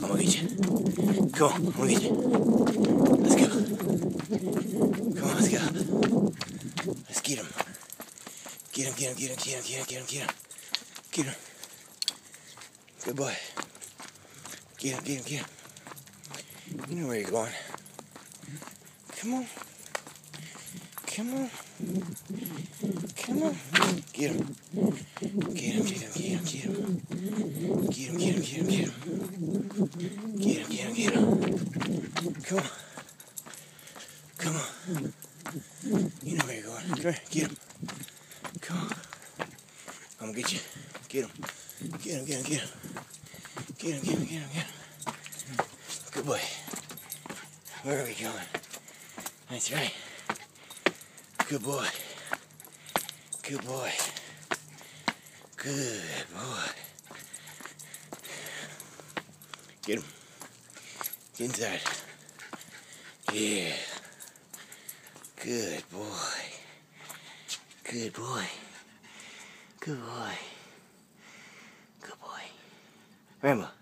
I'm gonna get you. Come on, I'm gonna get you. Let's go. Come on, let's go. Let's get him. Get him, get him, get him, get him, get him, get him, get him. Get him. Good boy. Get him, get him, get him. You know where you're going. Come on. Come on. Come on. Get him. Get him, get him, get him, get him. Get him, get him, get him, get him. Get him, get him, get him. Come on. Come on. You know where you're going. Come here, get him. Come on. I'm gonna get you. Get him. Get him, get him, get him. Get him, get him, get him, get him. Good boy. Where are we going? That's right. Good boy. Good boy. Good boy. Get him. Get inside. Yeah. Good boy. Good boy. Good boy. Good boy. Rambo.